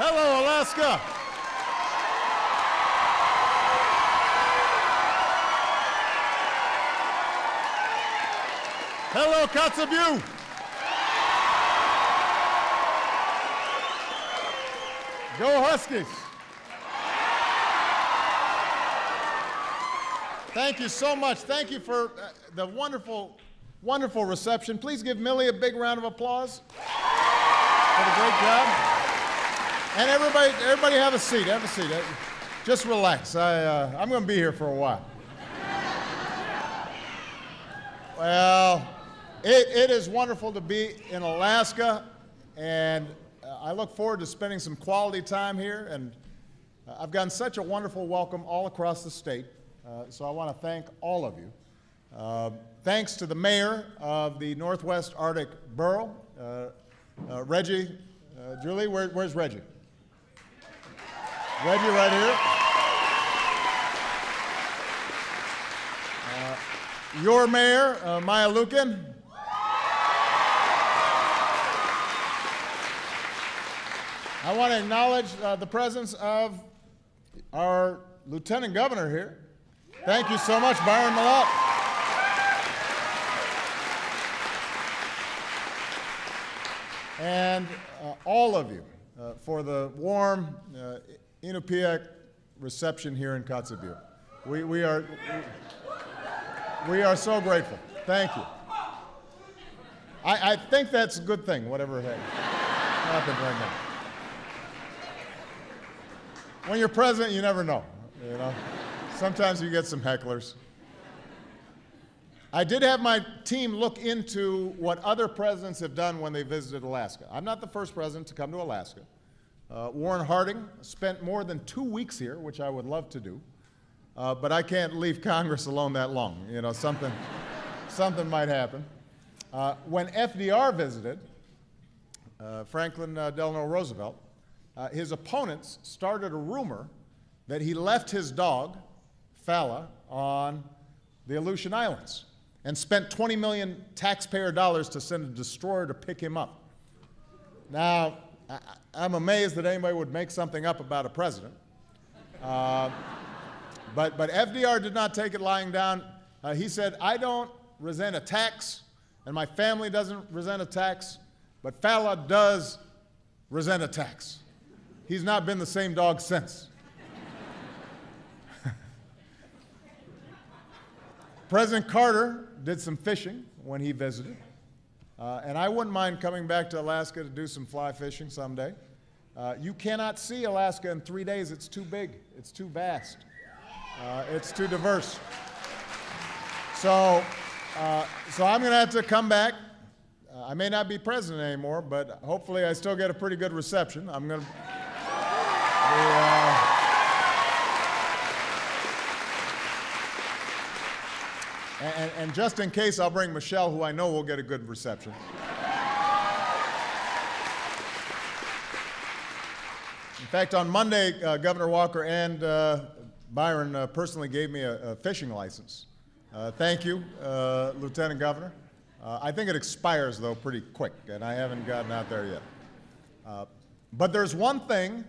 Hello, Alaska. Hello, Kotzebue. Go Huskies. Thank you so much. Thank you for the wonderful, wonderful reception. Please give Millie a big round of applause for the great job. And everybody have a seat. Have a seat. Just relax. I'm going to be here for a while. Well, it is wonderful to be in Alaska, and I look forward to spending some quality time here. And I've gotten such a wonderful welcome all across the state. So I want to thank all of you. Thanks to the mayor of the Northwest Arctic Borough, Reggie. Julie, where's Reggie? Reggie right here. Your mayor, Maya Lukin. I want to acknowledge the presence of our lieutenant governor here. Thank you so much, Byron Malott. And all of you for the warm Inupiaq reception here in Kotzebue. We are so grateful. Thank you. I think that's a good thing, whatever happened right now. When you're president, you never know, you know. Sometimes you get some hecklers. I did have my team look into what other presidents have done when they visited Alaska. I'm not the first president to come to Alaska. Warren Harding spent more than 2 weeks here, which I would love to do. But I can't leave Congress alone that long. You know, something might happen. When FDR visited, Franklin Delano Roosevelt, his opponents started a rumor that he left his dog, Fala, on the Aleutian Islands and spent 20 million taxpayer dollars to send a destroyer to pick him up. Now, I'm amazed that anybody would make something up about a president. But FDR did not take it lying down. He said, I don't resent a tax, and my family doesn't resent a tax, but Fala does resent a tax. He's not been the same dog since. President Carter did some fishing when he visited, and I wouldn't mind coming back to Alaska to do some fly fishing someday. You cannot see Alaska in 3 days. It's too big. It's too vast. It's too diverse. So I'm going to have to come back. I may not be president anymore, but hopefully I still get a pretty good reception. I'm going to and just in case, I'll bring Michelle, who I know will get a good reception. In fact, on Monday, Governor Walker and Byron personally gave me a fishing license. Thank you, Lieutenant Governor. I think it expires, though, pretty quick, and I haven't gotten out there yet. But there's one thing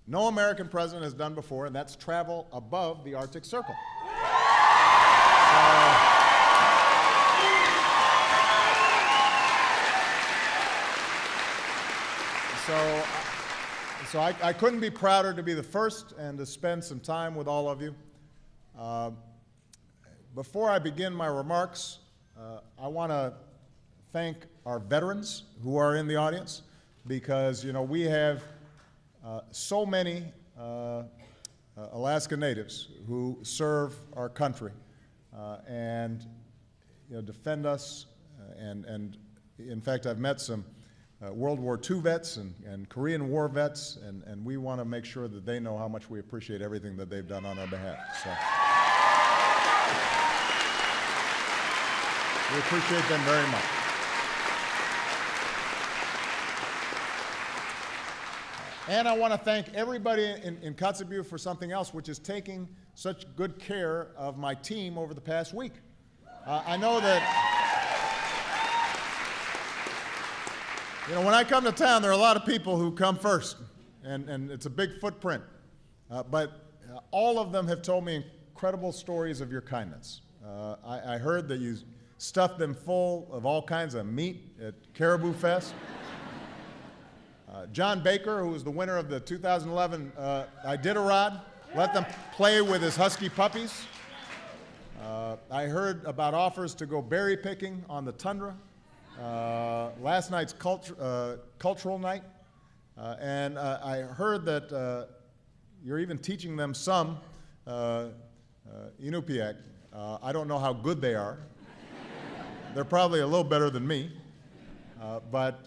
no American president has done before, and that's travel above the Arctic Circle. So I couldn't be prouder to be the first and to spend some time with all of you. Before I begin my remarks, I want to thank our veterans who are in the audience, because, you know, we have so many Alaska Natives who serve our country and, you know, defend us. And in fact, I've met some World War II vets and Korean War vets, and we want to make sure that they know how much we appreciate everything that they've done on our behalf. So we appreciate them very much. And I want to thank everybody in Kotzebue for something else, which is taking such good care of my team over the past week. I know that, you know, when I come to town, there are a lot of people who come first. and it's a big footprint. But all of them have told me incredible stories of your kindness. I heard that you stuffed them full of all kinds of meat at Caribou Fest. John Baker, who was the winner of the 2011 Iditarod, let them play with his husky puppies. I heard about offers to go berry picking on the tundra. Last night's cultural night. And I heard that you're even teaching them some Inupiaq. I don't know how good they are. They're probably a little better than me. But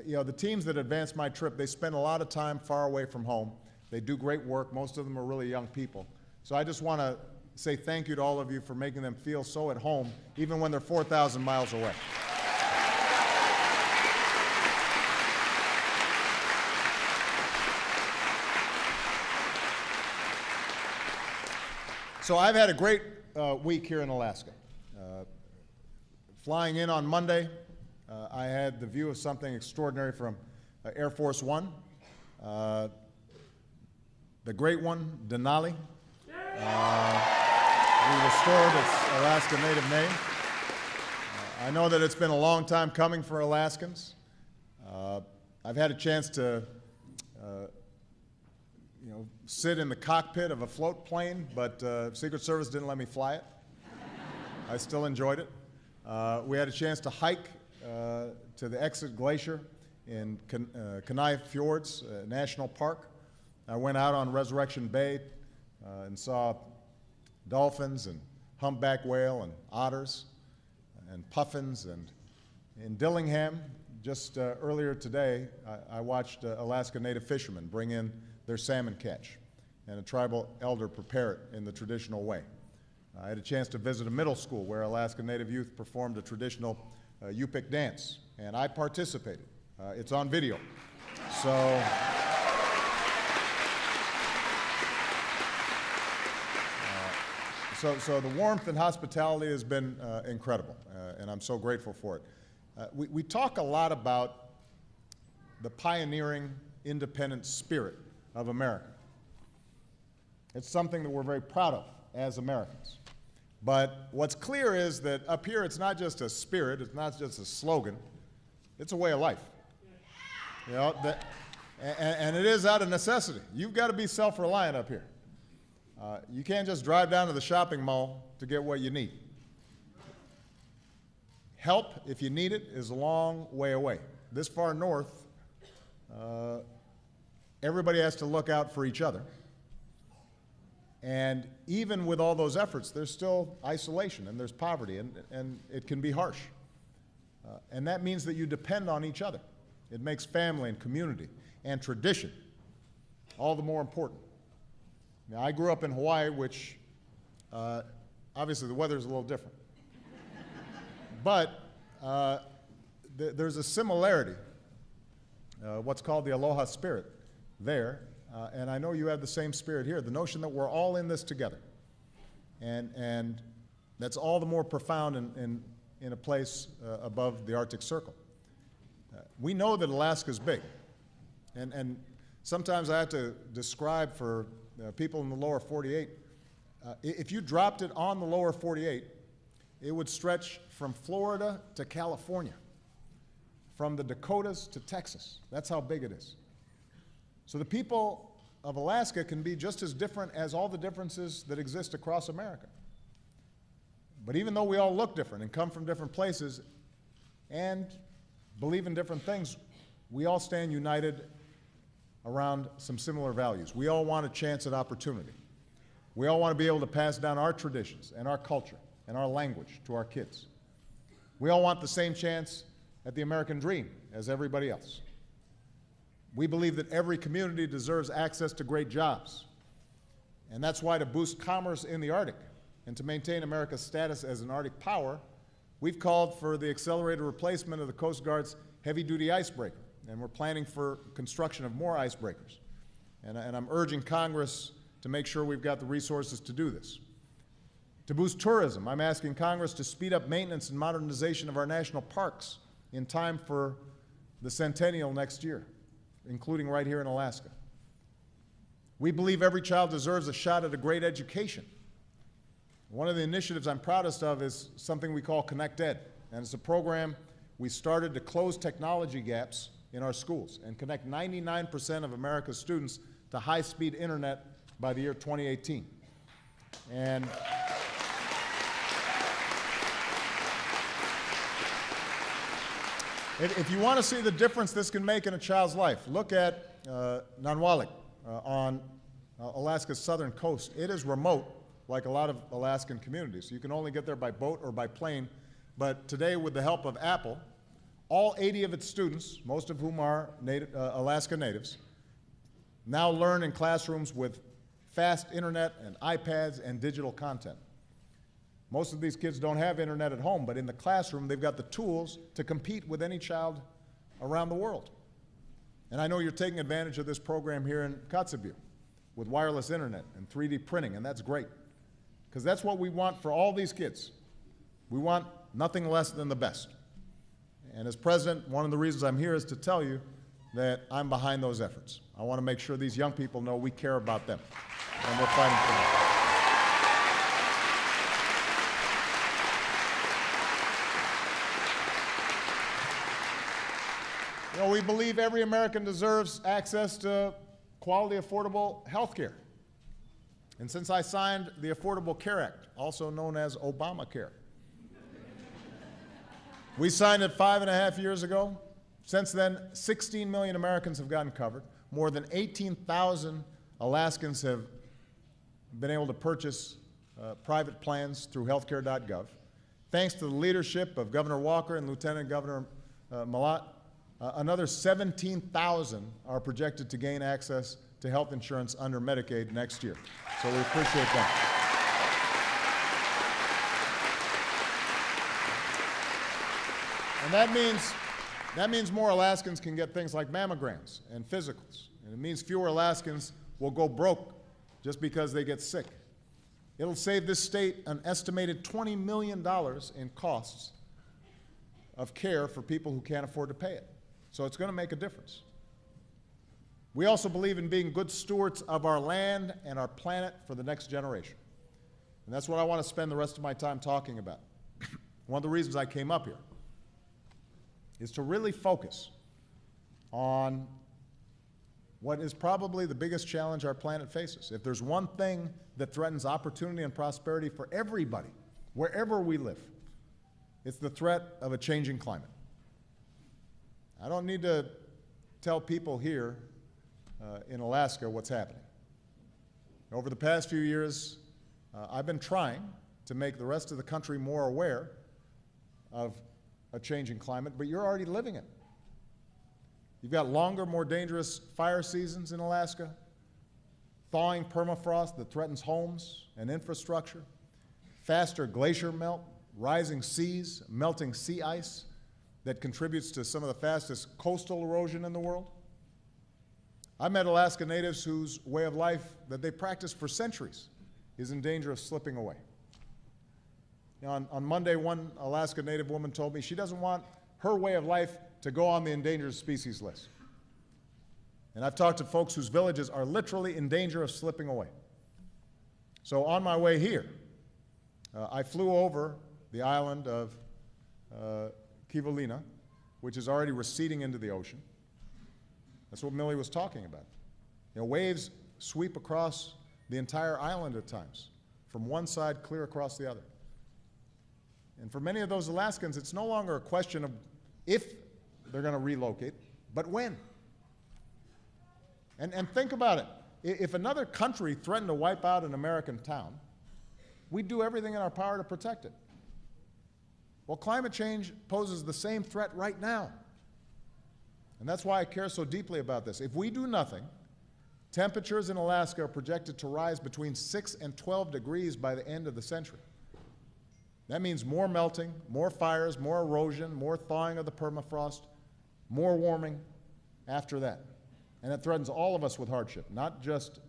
the teams that advance my trip, they spend a lot of time far away from home. They do great work. Most of them are really young people. So I just want to say thank you to all of you for making them feel so at home, even when they're 4,000 miles away. So I've had a great week here in Alaska. Flying in on Monday, I had the view of something extraordinary from Air Force One, the great one, Denali. We restored its Alaska Native name. I know that it's been a long time coming for Alaskans. I've had a chance to sit in the cockpit of a float plane, but Secret Service didn't let me fly it. I still enjoyed it. We had a chance to hike to the exit glacier in Kenai Fjords National Park. I went out on Resurrection Bay and saw dolphins and humpback whale and otters and puffins. And in Dillingham, just earlier today, I watched Alaska Native fishermen bring in their salmon catch and a tribal elder prepare it in the traditional way. I had a chance to visit a middle school where Alaska Native youth performed a traditional Yupik dance, and I participated. It's on video. So the warmth and hospitality has been incredible, and I'm so grateful for it. We talk a lot about the pioneering, independent spirit of America. It's something that we're very proud of as Americans. But what's clear is that up here it's not just a spirit, it's not just a slogan, it's a way of life. And it is out of necessity. You've got to be self-reliant up here. You can't just drive down to the shopping mall to get what you need. Help, if you need it, is a long way away. This far north, everybody has to look out for each other. And even with all those efforts, there's still isolation and there's poverty, and it can be harsh. And that means that you depend on each other. It makes family and community and tradition all the more important. Now, I grew up in Hawaii, which obviously the weather's a little different. But there's a similarity, what's called the aloha spirit there. And I know you have the same spirit here, the notion that we're all in this together. And that's all the more profound in a place above the Arctic Circle. We know that Alaska's big. And sometimes I have to describe for people in the lower 48, if you dropped it on the lower 48, it would stretch from Florida to California, from the Dakotas to Texas. That's how big it is. So the people of Alaska can be just as different as all the differences that exist across America. But even though we all look different and come from different places and believe in different things, we all stand united around some similar values. We all want a chance at opportunity. We all want to be able to pass down our traditions and our culture and our language to our kids. We all want the same chance at the American dream as everybody else. We believe that every community deserves access to great jobs. And that's why, to boost commerce in the Arctic and to maintain America's status as an Arctic power, we've called for the accelerated replacement of the Coast Guard's heavy-duty icebreaker. And we're planning for construction of more icebreakers. And I'm urging Congress to make sure we've got the resources to do this. To boost tourism, I'm asking Congress to speed up maintenance and modernization of our national parks in time for the centennial next year, including right here in Alaska. We believe every child deserves a shot at a great education. One of the initiatives I'm proudest of is something we call Connect Ed, and it's a program we started to close technology gaps in our schools and connect 99% of America's students to high-speed internet by the year 2018. And if you want to see the difference this can make in a child's life, look at Nanwalik on Alaska's southern coast. It is remote, like a lot of Alaskan communities. You can only get there by boat or by plane. But today, with the help of Apple, all 80 of its students, most of whom are Alaska natives, now learn in classrooms with fast internet and iPads and digital content. Most of these kids don't have internet at home, but in the classroom, they've got the tools to compete with any child around the world. And I know you're taking advantage of this program here in Kotzebue with wireless internet and 3D printing, and that's great, because that's what we want for all these kids. We want nothing less than the best. And as president, one of the reasons I'm here is to tell you that I'm behind those efforts. I want to make sure these young people know we care about them, and we're fighting for them. You know, we believe every American deserves access to quality, affordable health care. And since I signed the Affordable Care Act, also known as Obamacare, we signed it 5.5 years ago. Since then, 16 million Americans have gotten covered. More than 18,000 Alaskans have been able to purchase private plans through healthcare.gov. Thanks to the leadership of Governor Walker and Lieutenant Governor Malat, another 17,000 are projected to gain access to health insurance under Medicaid next year. So we appreciate that. And that means more Alaskans can get things like mammograms and physicals. And it means fewer Alaskans will go broke just because they get sick. It'll save this state an estimated $20 million in costs of care for people who can't afford to pay it. So it's going to make a difference. We also believe in being good stewards of our land and our planet for the next generation. And that's what I want to spend the rest of my time talking about. One of the reasons I came up here is to really focus on what is probably the biggest challenge our planet faces. If there's one thing that threatens opportunity and prosperity for everybody, wherever we live, it's the threat of a changing climate. I don't need to tell people here in Alaska what's happening. Over the past few years, I've been trying to make the rest of the country more aware of a changing climate, but you're already living it. You've got longer, more dangerous fire seasons in Alaska, thawing permafrost that threatens homes and infrastructure, faster glacier melt, rising seas, melting sea ice that contributes to some of the fastest coastal erosion in the world. I met Alaska natives whose way of life that they practiced for centuries is in danger of slipping away. You know, on Monday, one Alaska Native woman told me she doesn't want her way of life to go on the endangered species list. And I've talked to folks whose villages are literally in danger of slipping away. So on my way here, I flew over the island of Kivalina, which is already receding into the ocean. That's what Millie was talking about. You know, waves sweep across the entire island at times, from one side clear across the other. And for many of those Alaskans, it's no longer a question of if they're going to relocate, but when. And think about it. If another country threatened to wipe out an American town, we'd do everything in our power to protect it. Well, climate change poses the same threat right now. And that's why I care so deeply about this. If we do nothing, temperatures in Alaska are projected to rise between 6 and 12 degrees by the end of the century. That means more melting, more fires, more erosion, more thawing of the permafrost, more warming after that. And it threatens all of us with hardship, not just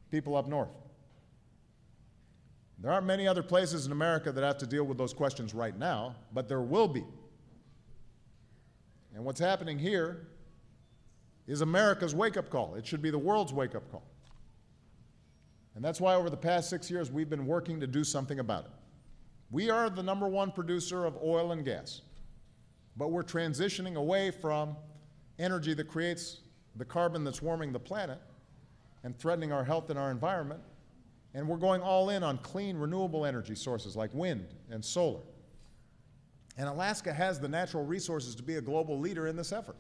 people up north. There aren't many other places in America that have to deal with those questions right now, but there will be. And what's happening here is America's wake-up call. It should be the world's wake-up call. And that's why over the past 6 years, we've been working to do something about it. We are the #1 producer of oil and gas, but we're transitioning away from energy that creates the carbon that's warming the planet and threatening our health and our environment, and we're going all in on clean, renewable energy sources like wind and solar. And Alaska has the natural resources to be a global leader in this effort.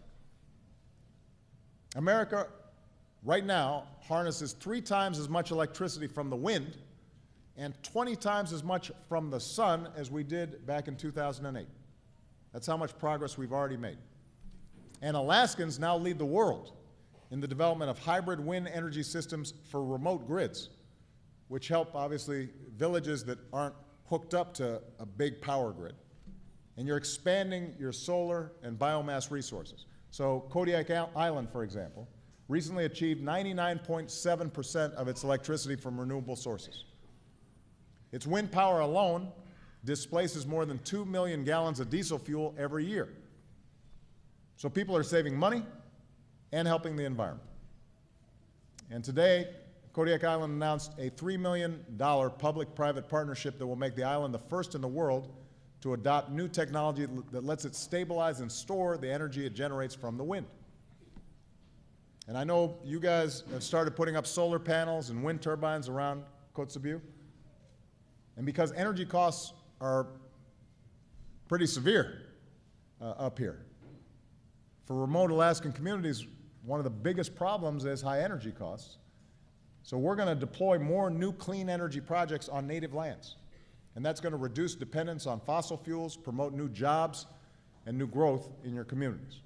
America, right now, harnesses 3 times as much electricity from the wind and 20 times as much from the sun as we did back in 2008. That's how much progress we've already made. And Alaskans now lead the world in the development of hybrid wind energy systems for remote grids, which help, obviously, villages that aren't hooked up to a big power grid. And you're expanding your solar and biomass resources. So Kodiak Island, for example, recently achieved 99.7% of its electricity from renewable sources. Its wind power alone displaces more than 2 million gallons of diesel fuel every year. So people are saving money and helping the environment. And today, Kodiak Island announced a $3 million public-private partnership that will make the island the first in the world to adopt new technology that lets it stabilize and store the energy it generates from the wind. And I know you guys have started putting up solar panels and wind turbines around Kotzebue. And because energy costs are pretty severe up here, for remote Alaskan communities, one of the biggest problems is high energy costs. So we're going to deploy more new clean energy projects on native lands. And that's going to reduce dependence on fossil fuels, promote new jobs, and new growth in your communities.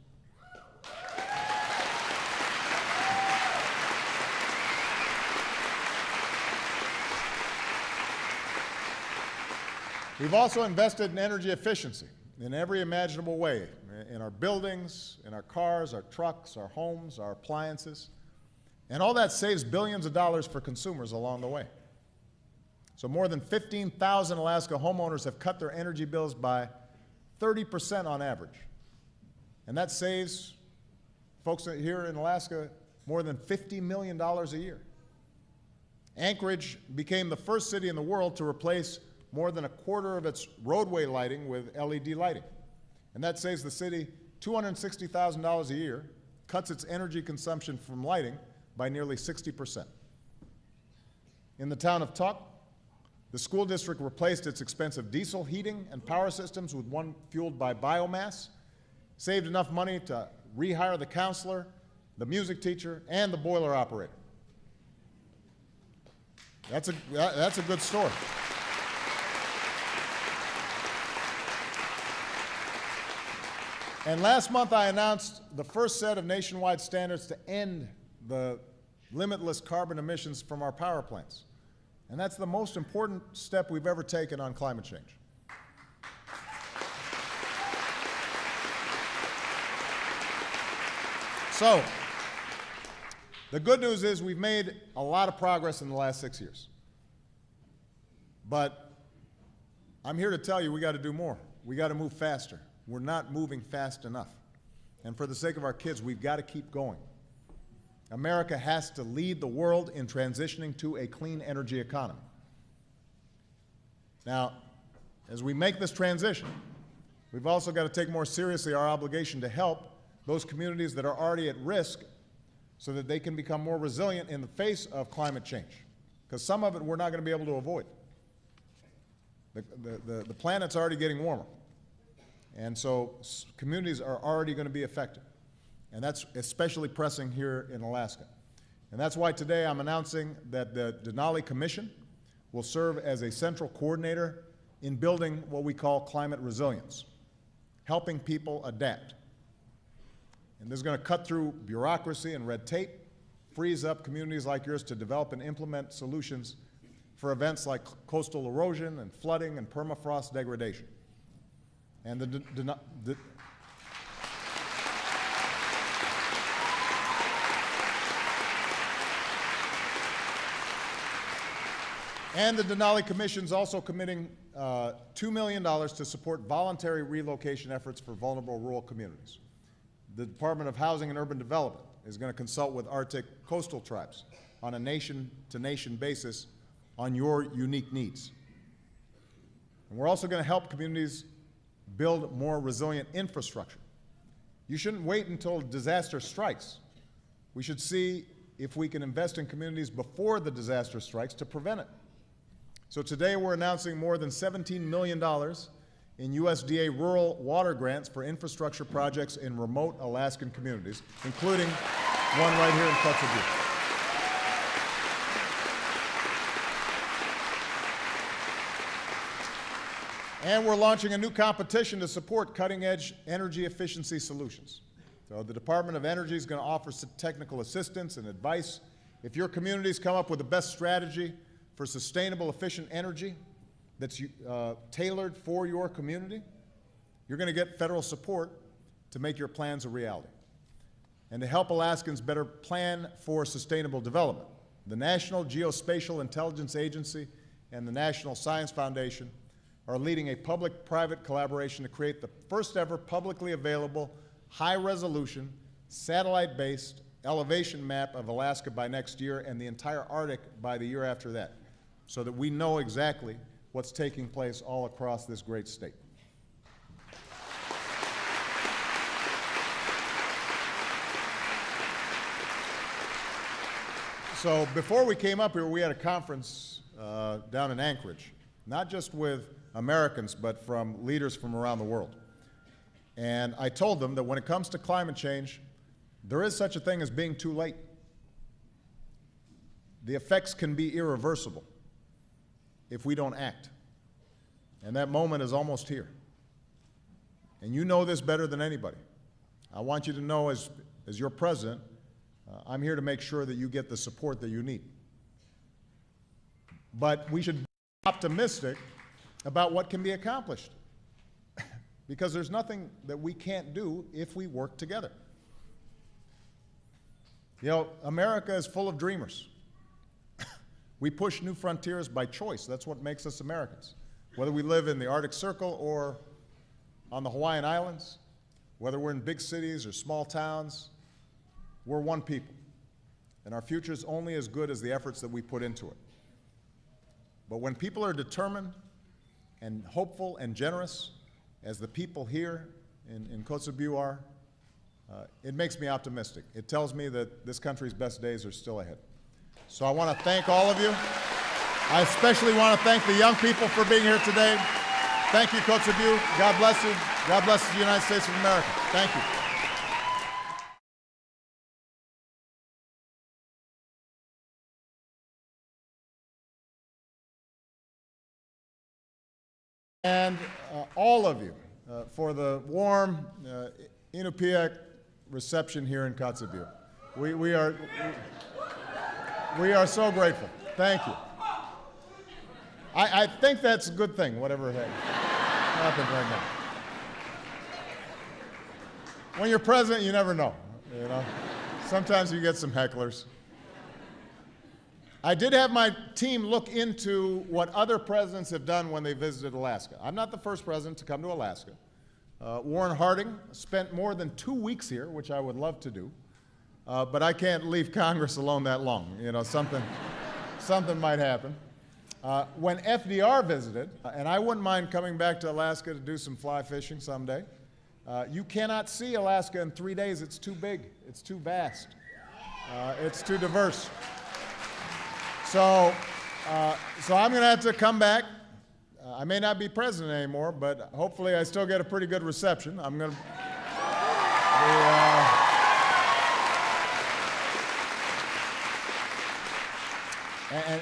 We've also invested in energy efficiency in every imaginable way, in our buildings, in our cars, our trucks, our homes, our appliances. And all that saves billions of dollars for consumers along the way. So more than 15,000 Alaska homeowners have cut their energy bills by 30% on average. And that saves folks here in Alaska more than $50 million a year. Anchorage became the first city in the world to replace more than a quarter of its roadway lighting with LED lighting. And that saves the city $260,000 a year, cuts its energy consumption from lighting by nearly 60%. In the town of Tuk, the school district replaced its expensive diesel heating and power systems with one fueled by biomass, saved enough money to rehire the counselor, the music teacher, and the boiler operator. That's a good story. And last month I announced the first set of nationwide standards to end the limitless carbon emissions from our power plants. And that's the most important step we've ever taken on climate change. So, the good news is we've made a lot of progress in the last 6 years. But I'm here to tell you we got to do more. We got to move faster. We're not moving fast enough. And for the sake of our kids, we've got to keep going. America has to lead the world in transitioning to a clean energy economy. Now, as we make this transition, we've also got to take more seriously our obligation to help those communities that are already at risk so that they can become more resilient in the face of climate change. Because some of it we're not going to be able to avoid. The planet's already getting warmer. And so communities are already going to be affected. And that's especially pressing here in Alaska. And that's why today I'm announcing that the Denali Commission will serve as a central coordinator in building what we call climate resilience, helping people adapt. And this is going to cut through bureaucracy and red tape, frees up communities like yours to develop and implement solutions for events like coastal erosion and flooding and permafrost degradation. And the Denali Commission is also committing $2 million to support voluntary relocation efforts for vulnerable rural communities. The Department of Housing and Urban Development is going to consult with Arctic coastal tribes on a nation-to-nation basis on your unique needs. And we're also going to help communities build more resilient infrastructure. You shouldn't wait until disaster strikes. We should see if we can invest in communities before the disaster strikes to prevent it. So today we're announcing more than $17 million in USDA rural water grants for infrastructure projects in remote Alaskan communities, including one right here in Kotzebue. And we're launching a new competition to support cutting-edge energy efficiency solutions. So the Department of Energy is going to offer some technical assistance and advice. If your communities come up with the best strategy for sustainable, efficient energy that's tailored for your community, you're going to get federal support to make your plans a reality. And to help Alaskans better plan for sustainable development, the National Geospatial Intelligence Agency and the National Science Foundation are leading a public-private collaboration to create the first ever publicly available, high-resolution, satellite-based elevation map of Alaska by next year and the entire Arctic by the year after that, so that we know exactly what's taking place all across this great state. So before we came up here, we had a conference down in Anchorage, not just with Americans, but from leaders from around the world. And I told them that when it comes to climate change, there is such a thing as being too late. The effects can be irreversible if we don't act. And that moment is almost here. And you know this better than anybody. I want you to know, as your president, I'm here to make sure that you get the support that you need. But we should be optimistic about what can be accomplished, because there's nothing that we can't do if we work together. You know, America is full of dreamers. We push new frontiers by choice. That's what makes us Americans. Whether we live in the Arctic Circle or on the Hawaiian Islands, whether we're in big cities or small towns, we're one people. And our future is only as good as the efforts that we put into it. But when people are determined and hopeful and generous, as the people here in Kotzebue are, it makes me optimistic. It tells me that this country's best days are still ahead. So I want to thank all of you. I especially want to thank the young people for being here today. Thank you, Kotzebue. God bless you. God bless the United States of America. Thank you. And all of you for the warm Inupiaq reception here in Kotzebue. We are so grateful. Thank you. I think that's a good thing, whatever happened right now. When you're president, you never know. You know, sometimes you get some hecklers. I did have my team look into what other presidents have done when they visited Alaska. I'm not the first president to come to Alaska. Warren Harding spent more than 2 weeks here, which I would love to do, but I can't leave Congress alone that long. You know, something might happen. When FDR visited, and I wouldn't mind coming back to Alaska to do some fly fishing someday, you cannot see Alaska in 3 days. It's too big. It's too vast. It's too diverse. So I'm going to have to come back. I may not be president anymore, but hopefully I still get a pretty good reception. I'm going to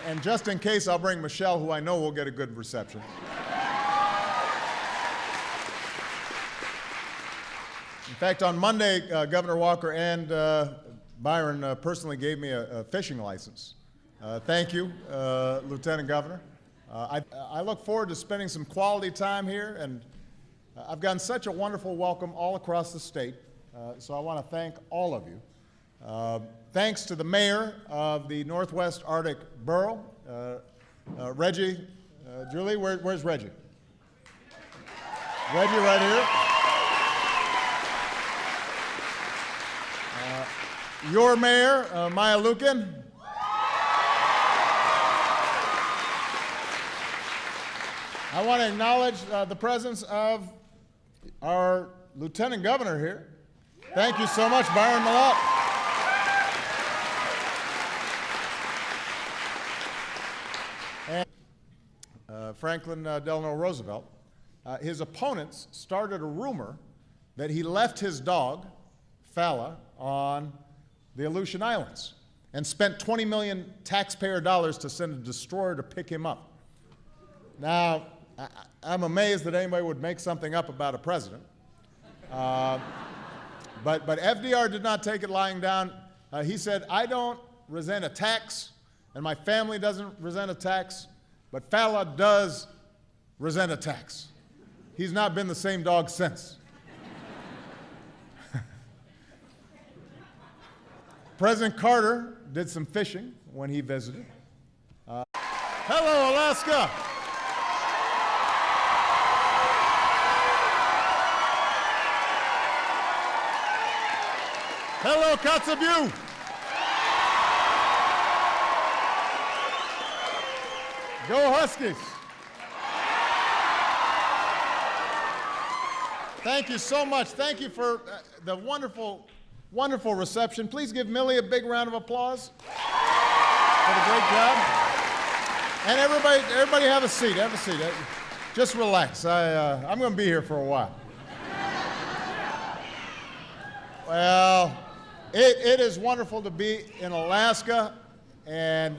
and just in case, I'll bring Michelle, who I know will get a good reception. In fact, on Monday, Governor Walker and Byron personally gave me a fishing license. Thank you, Lieutenant Governor. I look forward to spending some quality time here, and I've gotten such a wonderful welcome all across the state, so I want to thank all of you. Thanks to the mayor of the Northwest Arctic Borough, Reggie. Julie, where's Reggie? Reggie right here. Your mayor, Maya Lukin. I want to acknowledge the presence of our Lieutenant Governor here. Thank you so much, Byron Malott. And Franklin Delano Roosevelt. His opponents started a rumor that he left his dog, Fala, on the Aleutian Islands and spent 20 million taxpayer dollars to send a destroyer to pick him up. Now, I'm amazed that anybody would make something up about a president. But FDR did not take it lying down. He said, I don't resent attacks, and my family doesn't resent attacks, but Fala does resent attacks. He's not been the same dog since. President Carter did some fishing when he visited. Hello, Alaska. Hello, Kotzebue. Go Huskies. Thank you so much. Thank you for the wonderful, wonderful reception. Please give Millie a big round of applause for the great job. And everybody have a seat. Have a seat. Just relax. I'm going to be here for a while. Well, it is wonderful to be in Alaska, and